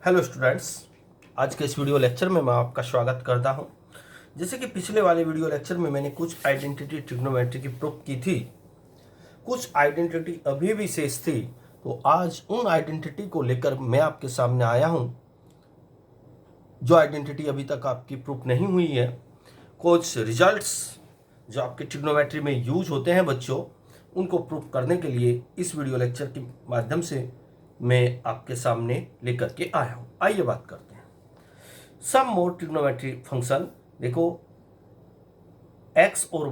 Hello students, आज के इस वीडियो लेक्चर में मैं आपका स्वागत करता हूं। जैसे कि पिछले वाले वीडियो लेक्चर में मैंने कुछ आइडेंटिटी ट्रिग्नोमेट्री की प्रूफ की थी, कुछ आइडेंटिटी अभी भी शेष थी, तो आज उन आइडेंटिटी को लेकर मैं आपके सामने आया हूं। जो आइडेंटिटी अभी तक आपकी प्रूफ नहीं हुई है, कुछ रिजल्ट्स जो आपके ट्रिग्नोमेट्री में यूज होते हैं बच्चों, उनको प्रूफ करने के लिए इस वीडियो लेक्चर के माध्यम से मैं आपके सामने लेकर के आया हूं। आइए बात करते हैं सम मोर ट्रिग्नोमेट्री फंक्शन। देखो एक्स और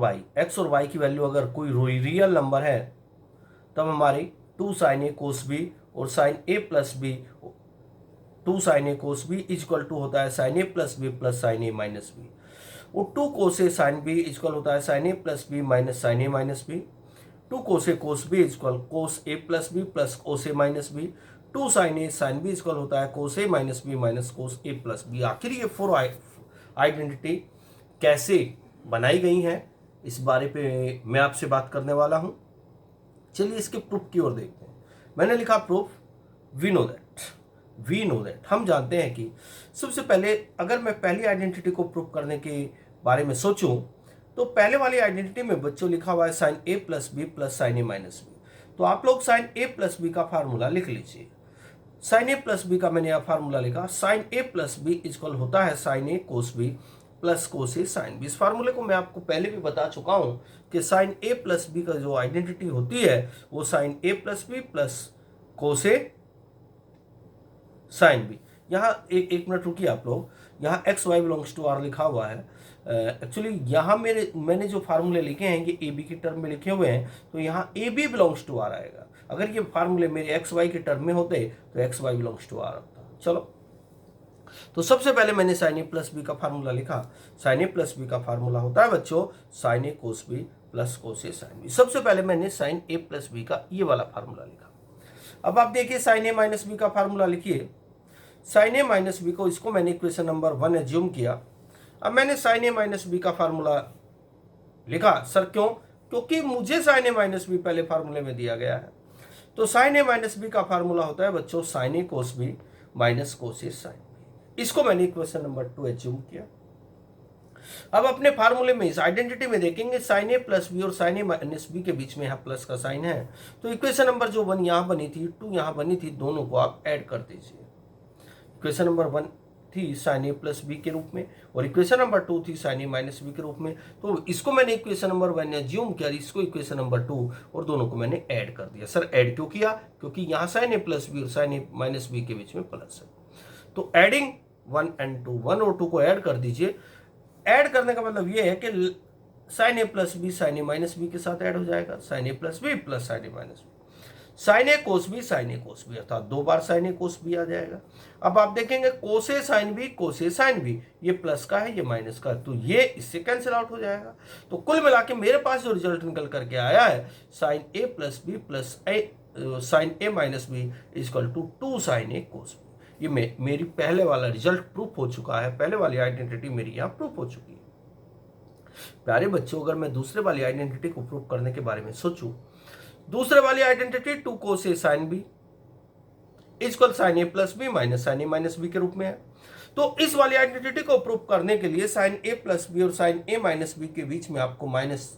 वाई की वैल्यू अगर कोई रियल नंबर है तब हमारी टू साइन ए कोस बी और sine A plus B, two sine A cos B is equal to होता है साइन ए प्लस बी प्लस साइन ए माइनस बी, और टू कोस ए साइन बी इजक्वल होता है sine A plus B minus sine A minus B, two cos a cos B equal cos a plus B plus cos a minus B, two sine a sine B equal होता है cos a minus b minus cos a plus b. आखिर ये four identity कैसे बनाई गई हैं इस बारे पे मैं आपसे बात करने वाला हूं। चलिए इसके प्रूफ की ओर देखते हैं। मैंने लिखा प्रूफ, वी नो दैट, हम जानते हैं कि सबसे पहले अगर मैं पहली आइडेंटिटी को प्रूफ करने के बारे में सोचूं तो पहले वाली आइडेंटिटी में बच्चों लिखा हुआ है साइन ए प्लस बी प्लस साइन ए माइनस बी। तो आप लोग साइन ए प्लस बी का फार्मूला लिख लीजिए। साइन ए प्लस बी का मैंने यह फार्मूला लिखा, साइन ए प्लस बी इक्वल होता है साइन ए कोस बी प्लस कोस ए साइन बी। इस फार्मूले को मैं आपको पहले भी बता चुका हूं कि साइन ए प्लस बी का जो आइडेंटिटी होती है वो साइन ए प्लस बी प्लस कोस ए साइन बी। यहाँ एक मिनट रुकिए आप लोग, यहाँ x y belongs to r लिखा हुआ है। एक्चुअली यहाँ मैंने जो फार्मूले लिखे हैं ये ए बी के टर्म में लिखे हुए हैं, तो यहाँ a b belongs to r आएगा। अगर ये फार्मूले मेरे एक्स वाई के टर्म में होते तो x y belongs to r होता। चलो, तो सबसे पहले मैंने साइन ए प्लस बी का फार्मूला लिखा। साइन ए प्लस बी का फार्मूला होता है बच्चों साइन ए कोस बी प्लस कोस ए साइन बी। सबसे पहले मैंने साइन ए प्लस बी का ये वाला फार्मूला लिखा। अब आप देखिए साइन ए माइनस बी का फार्मूला लिखिए। साइन ए माइनस बी को, इसको मैंने इक्वेशन नंबर 1 एज्यूम किया। अब मैंने साइन ए माइनस बी का फार्मूला लिखा। सर क्यों? क्योंकि मुझे साइन ए माइनस बी पहले फार्मूले में दिया गया है। तो साइन ए माइनस बी का फार्मूला होता है बच्चों साइन ए कोस बी माइनस कोस ए साइन बी। इसको मैंने इक्वेशन नंबर 2 एज्यूम किया। अब अपने फार्मूले में इस आइडेंटिटी में देखेंगे साइन ए प्लस बी और साइन ए माइनस बी के बीच में यहाँ प्लस का साइन है, तो इक्वेशन नंबर जो 1 यहाँ बनी थी, 2 यहाँ बनी थी, दोनों को आप ऐड कर दीजिए। इक्वेशन नंबर 1 थी साइन ए प्लस बी के रूप में और इक्वेशन नंबर 2 थी साइन ए माइनस बी के रूप में। तो इसको मैंने इक्वेशन नंबर 1 एज्यूम किया, इसको इक्वेशन नंबर 2, और दोनों को मैंने ऐड कर दिया। सर ऐड क्यों किया? क्योंकि यहाँ साइन ए प्लस बी और साइन ए माइनस बी के बीच में प्लस है, तो एडिंग 1 and 2, 1 और 2 को ऐड कर दीजिए। ऐड करने का मतलब ये है कि साइन ए प्लस बी साइन ए माइनस बी के साथ ऐड हो जाएगा, साइन ए प्लस बी प्लस साइन ए माइनस बी, साइन ए कोस बी साइन ए कोस बी, अर्थात 2 बार साइन ए कोस बी आ जाएगा। अब आप देखेंगे कोस ए साइन बी कोस ए साइन बी, ये प्लस का है ये माइनस का, तो ये इससे कैंसिल आउट हो जाएगा। तो कुल मिला के मेरे पास जो रिजल्ट निकल करके आया है sine A plus B plus sine A minus b equal to 2 sine A cos b. ये मेरी पहले वाला रिजल्ट प्रूफ हो चुका है, पहले वाली आइडेंटिटी मेरी यहाँ प्रूफ हो चुकी है। प्यारे बच्चों, अगर मैं दूसरे वाली आइडेंटिटी को प्रूफ करने के बारे में सोचूं, दूसरे वाली आइडेंटिटी 2 कोस ए साइन बी इक्वल साइन ए प्लस बी माइनस साइन ए माइनस बी के रूप में है। तो इस वाली आइडेंटिटी को प्रूफ करने के लिए साइन ए प्लस बी और साइन ए माइनस बी के बीच में आपको माइनस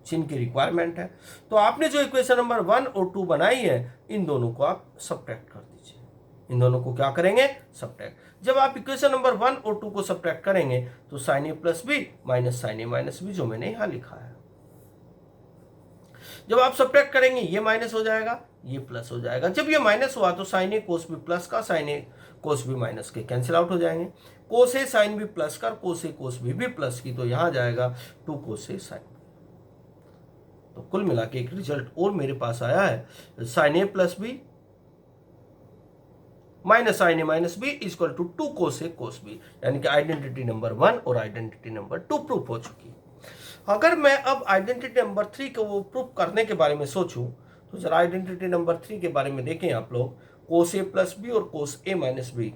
चिन्ह की रिक्वायरमेंट है। तो आपने जो इक्वेशन नंबर 1 और 2 बनाई है, इन दोनों को आप सब्ट्रैक्ट कर दीजिए। इन दोनों को क्या करेंगे? सब्ट्रैक्ट। जब आप इक्वेशन नंबर 1 और 2 को सब्ट्रैक्ट करेंगे तो साइन ए प्लस बी माइनस साइन ए माइनस बी, जो मैंने यहां लिखा है, जब आप सब्ट्रैक्ट करेंगे ये माइनस हो जाएगा, ये प्लस हो जाएगा। जब ये माइनस हुआ तो साइन ए कोस बी प्लस का साइन ए कोस बी माइनस के कैंसिल आउट हो जाएंगे। कोस ए साइन बी प्लस का कोस ए कोस बी भी प्लस की, तो यहां जाएगा 2 कोस ए साइन बी। तो कुल मिला के एक रिजल्ट और मेरे पास आया है sine A plus B minus sine A minus b equal to 2 cos a cos b, यानी कि आइडेंटिटी नंबर 1 और आइडेंटिटी नंबर 2 प्रूफ हो चुकी है। अगर मैं अब आइडेंटिटी नंबर 3 को वो प्रूफ करने के बारे में सोचूं, तो जरा आइडेंटिटी नंबर 3 के बारे में देखें आप लोग। कोस ए प्लस बी और कोस ए माइनस बी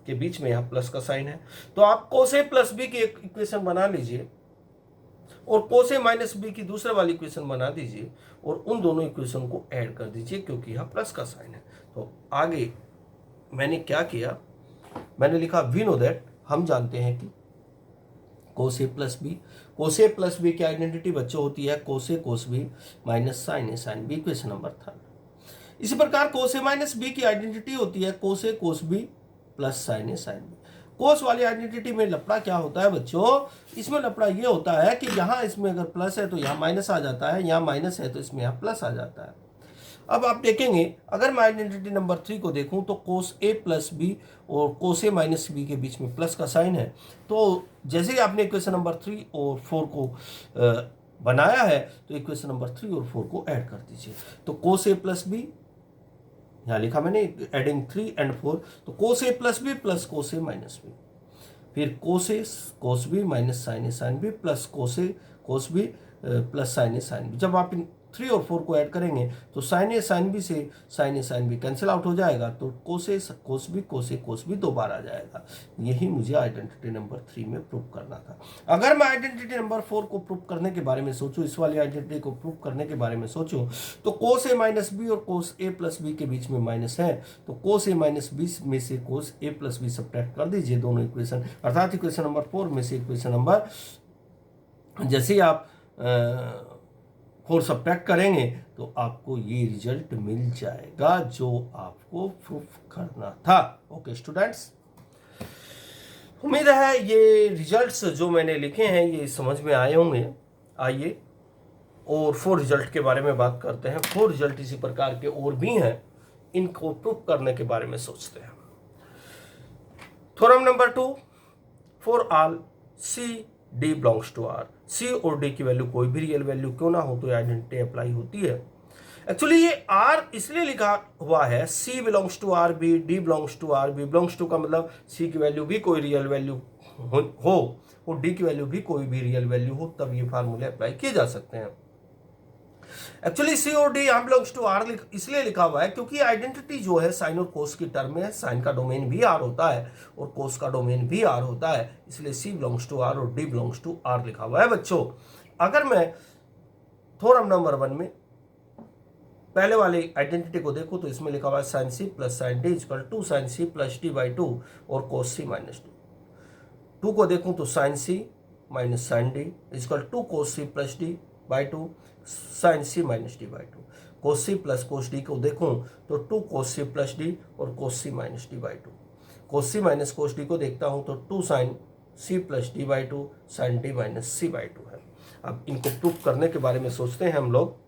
के बीच में यहाँ प्लस का साइन है, तो आप कोस ए प्लस बी की एक इक्वेशन बना लीजिए और कोस ए माइनस बी की दूसरे वाली इक्वेशन बना दीजिए और उन दोनों इक्वेशन को ऐड कर दीजिए, क्योंकि यहाँ प्लस का साइन है। तो आगे मैंने क्या किया, मैंने लिखा वी नो दैट, हम जानते हैं कि कोस a plus B, cos a plus B की आइडेंटिटी बच्चों होती है cos a cos B minus sine a sine B, equation number 3। इसी प्रकार कोस ए माइनस बी की आइडेंटिटी होती है cos a cos b plus sine a sine B. कोस वाली आइडेंटिटी में लफड़ा क्या होता है बच्चों, इसमें लफड़ा ये होता है कि यहाँ इसमें अगर प्लस है तो यहाँ माइनस आ जाता है, यहाँ माइनस है तो इसमें यहाँ प्लस आ जाता है। अब आप देखेंगे अगर मैं आइडेंटिटी नंबर 3 को देखूं तो कोस ए प्लस बी और कोस ए माइनस बी के बीच में प्लस का साइन है। तो जैसे ही आपने इक्वेशन नंबर 3 और 4 को बनाया है तो इक्वेशन नंबर 3 और 4 को ऐड कर दीजिए। तो कोस ए प्लस बी, यहाँ लिखा मैंने एडिंग 3 एंड 4, तो कोस a plus B plus cos a minus B, फिर कोस a cos B minus sine a sine B plus cos a cos b plus sine a sine B. जब आप इन 3 और 4 को add करेंगे तो साइन ए साइन बी से sign a sine B cancel out हो जाएगा, तो कोस ए कोस बी 2 बार आ जाएगा। यही मुझे आइडेंटिटी नंबर 3 में प्रूव करना था। अगर मैं आइडेंटिटी नंबर 4 को प्रूव करने के बारे में सोचूं, इस वाली आइडेंटिटी को प्रूव करने के बारे में सोचूं, तो कोस ए माइनस बी और कोस ए प्लस बी के बीच में माइनस है, तो कोस ए माइनस बी में से कोस ए प्लस बी सब्ट्रैक्ट कर दीजिए दोनों इक्वेशन, अर्थात इक्वेशन नंबर 4 में से इक्वेशन नंबर, जैसे ही आप 4 सब्ट्रैक्ट करेंगे तो आपको ये रिजल्ट मिल जाएगा जो आपको प्रूफ करना था। ओके स्टूडेंट्स, उम्मीद है ये रिजल्ट्स जो मैंने लिखे हैं ये समझ में आए होंगे। आइए और 4 रिजल्ट के बारे में बात करते हैं। 4 रिजल्ट इसी प्रकार के और भी हैं, इनको प्रूफ करने के बारे में सोचते हैं। Theorem number 2, for all C D belongs to R, C और डी की वैल्यू कोई भी रियल वैल्यू क्यों ना हो तो आइडेंटिटी अप्लाई होती है। एक्चुअली ये आर इसलिए लिखा हुआ है, C belongs to R B, D belongs to R B, belongs to का मतलब सी की वैल्यू भी कोई रियल वैल्यू हो और डी की वैल्यू भी कोई भी रियल वैल्यू हो, तब ये फार्मूले अप्लाई किए जा सकते हैं। एक्चुअली सी और डी यहाँ बिलोंग्स टू आर इसलिए लिखा हुआ है क्योंकि आइडेंटिटी जो है साइन और कोस की टर्म में है। साइन का डोमेन भी आर होता है और कोस का डोमेन भी आर होता है, इसलिए सी बिलोंग्स टू आर और डी बिलोंग्स टू आर लिखा हुआ है बच्चों। अगर मैं थ्योरम नंबर 1 में पहले वाली आइडेंटिटी को देखूं तो इसमें लिखा हुआ है sine C plus sine D equal to sine C plus D by 2 और कोस सी माइनस डी। 2 को देखूं तो sine C minus sine D equal to cos C plus D by 2 sine C minus D by 2। Cos C plus cos D को देखूं तो 2 cos C plus D और cos C minus D by 2। Cos C minus cos D को देखता हूं तो 2 sine C plus D by 2 sine D minus C by 2 है। अब इनको प्रूफ करने के बारे में सोचते हैं हम लोग।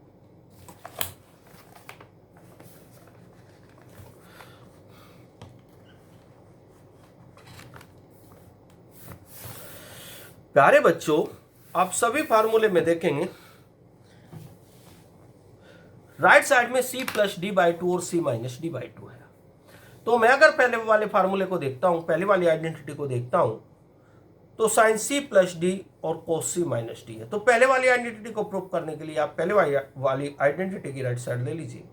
प्यारे बच्चों, आप सभी फार्मूले में देखेंगे राइट साइड में c प्लस डी बाई 2 और c माइनस डी बाई 2 है। तो मैं अगर पहले वाले फार्मूले को देखता हूं, पहले वाली आइडेंटिटी को देखता हूं, तो साइन c प्लस डी और कोस c माइनस डी है। तो पहले वाली आइडेंटिटी को प्रूव करने के लिए आप पहले वाली आइडेंटिटी की राइट साइड ले लीजिए।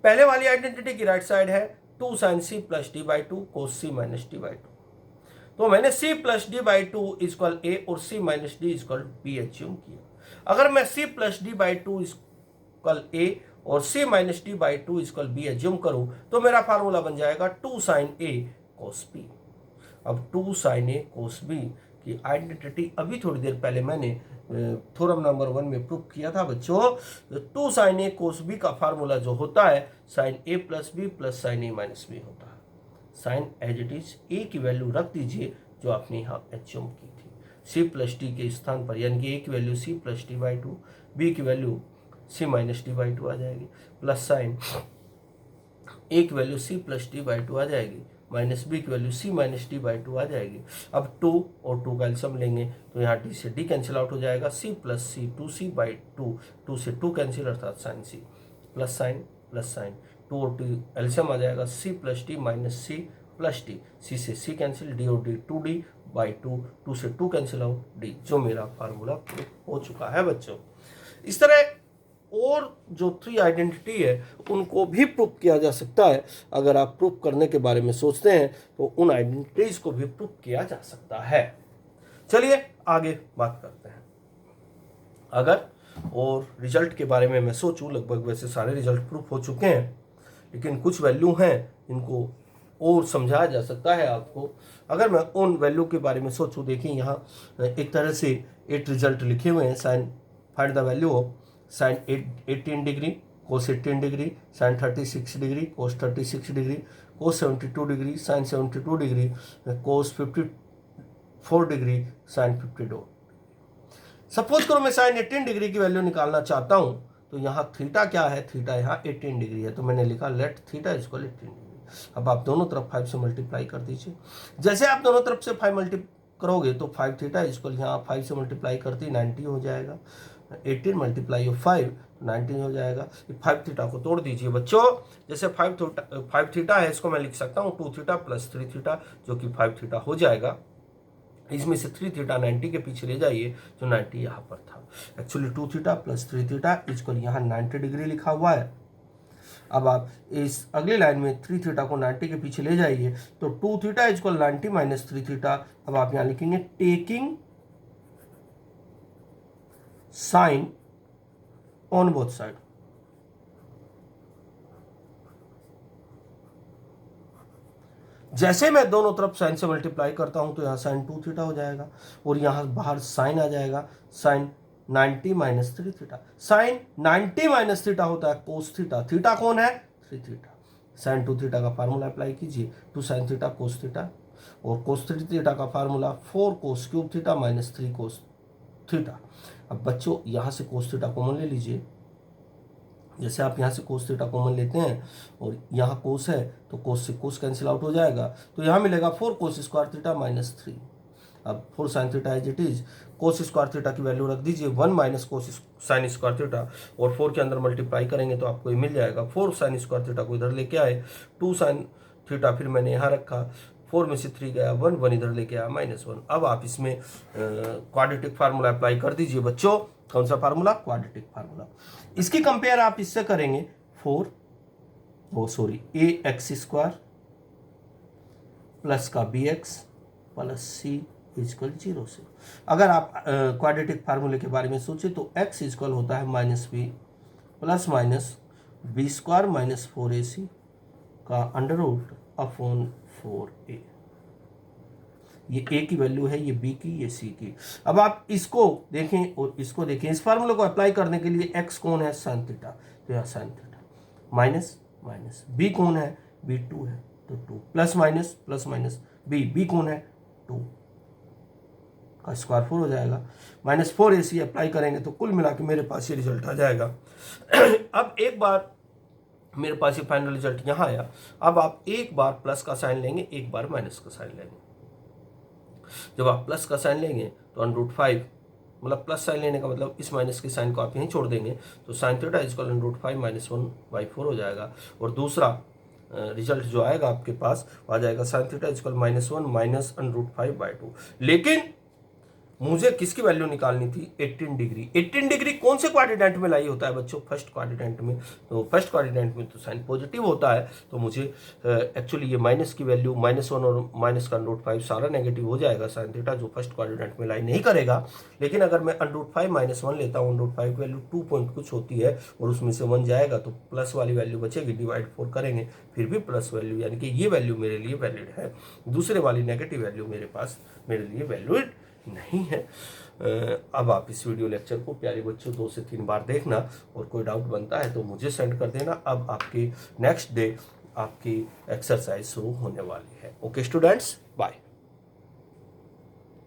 पहले वाली आइडेंटिटी की राइट साइड है 2 sine c plus D by 2 cos c minus D by 2। तो मैंने c plus D by 2 equal a और c minus d equal b assume किया। अगर मैं c plus D by 2 equal a और c minus D by 2 equal b assume करूं तो मेरा फार्मूला बन जाएगा 2 साइन a कोस b। अब 2 साइन a कोस b की आइडेंटिटी अभी थोड़ी देर पहले मैंने थ्योरम नंबर 1 में प्रूव किया था बच्चों। 2 साइन a कोस b का फार्मूला जो होता है sine a plus b plus sine a minus b होता है। Sine as it is a की वैल्यू रख दीजिए जो आपने यहाँ एज्यूम की थी c प्लस डी के स्थान पर, यानी कि a की value c plus D by 2, b की value c minus D by 2 आ जाएगी, प्लस साइन a की value c plus D by 2 आ जाएगी, माइनस b की value c minus D by 2 आ जाएगी। अब 2 और 2 का एलसीएम लेंगे तो यहाँ d से d कैंसिल आउट हो जाएगा, c plus c 2c by 2, 2 से 2 कैंसिल अर्थात साइन c प्लस साइन 2 और 2 एलसीएम आ जाएगा, c plus D minus c plus D, c से c कैंसिल, d और d 2d बाई 2, 2 से 2 कैंसिल आउट d, जो मेरा फार्मूला प्रूफ हो चुका है बच्चों। इस तरह और जो 3 आइडेंटिटी है उनको भी प्रूफ किया जा सकता है। अगर आप प्रूफ करने के बारे में सोचते हैं तो उन आइडेंटिटीज को भी प्रूफ किया जा सकता है। चलिए आगे बात करते हैं। अगर और रिजल्ट के बारे में मैं सोचूं, लगभग वैसे सारे रिजल्ट प्रूफ हो चुके हैं, लेकिन कुछ वैल्यू हैं इनको और समझाया जा सकता है आपको। अगर मैं उन वैल्यू के बारे में सोचूं, देखिए यहाँ एक तरह से 8 रिजल्ट लिखे हुए हैं। Sine find the value of sine 18 degree, cos 18 degree, sine 36 degree, cos 36 degree, cos 72 degree, sine 72 degree, cos 54 degree, sine 52। Suppose करो मैं साइन 18 डिग्री की वैल्यू निकालना चाहता हूं, तो यहाँ थीटा क्या है, थीटा यहाँ 18 डिग्री है, तो मैंने लिखा लेट थीटा इक्वल 18 डिग्री। अब आप दोनों तरफ 5 से मल्टीप्लाई कर दीजिए। जैसे आप दोनों तरफ से 5 मल्टीप्लाई करोगे तो 5 थीटा इक्वल यहाँ 5 से मल्टीप्लाई करते 90 हो जाएगा। 18 मल्टीप्लाई ऑफ 5 19 हो जाएगा। 5 थीटा को तोड़ दीजिए बच्चों। जैसे 5 थीटा है, इसको मैं लिख सकता हूँ 2 थीटा प्लस 3 थीटा, जो कि 5 थीटा हो जाएगा। इसमें से 3 थीटा 90 के पीछे ले जाइए, जो 90 यहाँ पर था। Actually 2 theta plus 3 theta equal यहाँ 90 डिग्री लिखा हुआ है। अब आप इस अगली लाइन में 3 थीटा को 90 के पीछे ले जाइए, तो 2 थीटा इक्वल 90 माइनस 3 थीटा। अब आप यहाँ लिखेंगे taking sine on both side. जैसे मैं दोनों तरफ साइन से मल्टीप्लाई करता हूं, तो यहां साइन 2 थीटा हो जाएगा और यहां बाहर साइन आ जाएगा, sine 90 minus 3 theta. Sine 90 minus theta होता है कोस थीटा। थीटा कौन है, 3 थीटा। साइन 2 थीटा का फार्मूला अप्लाई कीजिए, 2 साइन थीटा कोस थीटा, और कोस 3 थीटा का formula 4 cos cube theta minus 3 cos theta. अब बच्चों यहां से कोस थीटा कॉमन ले लीजिए। जैसे आप यहाँ से कोस थीटा कॉमन लेते हैं और यहाँ कोस है, तो कोस से कोस कैंसिल आउट हो जाएगा, तो यहाँ मिलेगा 4 कोस स्क्वायर थीटा माइनस 3। अब 4 sine theta as it is, cos square theta की वैल्यू रख दीजिए 1 minus cos sine square theta, और 4 के अंदर मल्टीप्लाई करेंगे तो आपको ये मिल जाएगा। 4 साइन स्क्वायर थीटा को इधर लेके आए, 2 साइन थीटा फिर मैंने यहाँ रखा, 4 में से 3 गया 1, 1 इधर लेके आया -1। अब आप इसमें क्वाड्रेटिक फार्मूला अप्लाई कर दीजिए बच्चों। कौन सा फार्मूला, क्वाड्रेटिक फार्मूला। इसकी कंपेयर आप इससे करेंगे ए एक्स स्क्वायर प्लस का बी एक्स प्लस सी इक्वल 0 से। अगर आप क्वाड्रेटिक फार्मूले के बारे में सोचे तो एक्स इक्वल होता है minus b plus minus b square minus 4ac का अंडर रूट अपॉन 4a। ये a की वैल्यू है, ये b की, ये c की। अब आप इसको देखें और इसको देखें। इस फार्मूले को अप्लाई करने के लिए x कौन है, साइन थीटा, तो यहाँ sine theta minus minus b कौन है, b 2 है, तो 2 प्लस माइनस b कौन है, 2 का स्क्वायर 4 हो जाएगा, माइनस 4ac अप्लाई करेंगे तो कुल मिला के मेरे पास ये रिजल्ट आ जाएगा। अब एक बार मेरे पास ये फाइनल रिजल्ट यहाँ आया। अब आप एक बार प्लस का साइन लेंगे, एक बार माइनस का साइन लेंगे। जब आप प्लस का साइन लेंगे तो √5, मतलब प्लस साइन लेने का मतलब इस माइनस के साइन को आप यहीं छोड़ देंगे, तो साइन थीटा इक्वल √5 माइनस 1/4 हो जाएगा। और दूसरा रिजल्ट जो आएगा आपके पास आ जाएगा साइन थीटा इक्वल -1 माइनस √5/2। लेकिन मुझे किसकी वैल्यू निकालनी थी, 18 डिग्री। 18 डिग्री कौन से क्वाड्रेंट में लाई होता है बच्चों, फर्स्ट क्वाड्रेंट में। तो फर्स्ट क्वाड्रेंट में तो साइन पॉजिटिव होता है, तो मुझे एक्चुअली ये माइनस की वैल्यू -1 और माइनस का √5 सारा नेगेटिव हो जाएगा साइन थीटा, जो फर्स्ट क्वाड्रेंट में लाई नहीं करेगा। लेकिन अगर मैं √5 - 1 लेता हूँ, √5 की वैल्यू 2 पॉइंट कुछ होती है और उसमें से 1 जाएगा तो प्लस वाली वैल्यू बचेगी, डिवाइड 4 करेंगे फिर भी प्लस वैल्यू, यानी कि ये वैल्यू मेरे लिए वैलिड है। दूसरे वाली नेगेटिव वैल्यू मेरे लिए वैलिड नहीं है। अब आप इस वीडियो लेक्चर को प्यारे बच्चों 2 से 3 बार देखना, और कोई डाउट बनता है तो मुझे सेंड कर देना। अब आपकी नेक्स्ट डे आपकी एक्सरसाइज शुरू होने वाली है। Okay students, bye.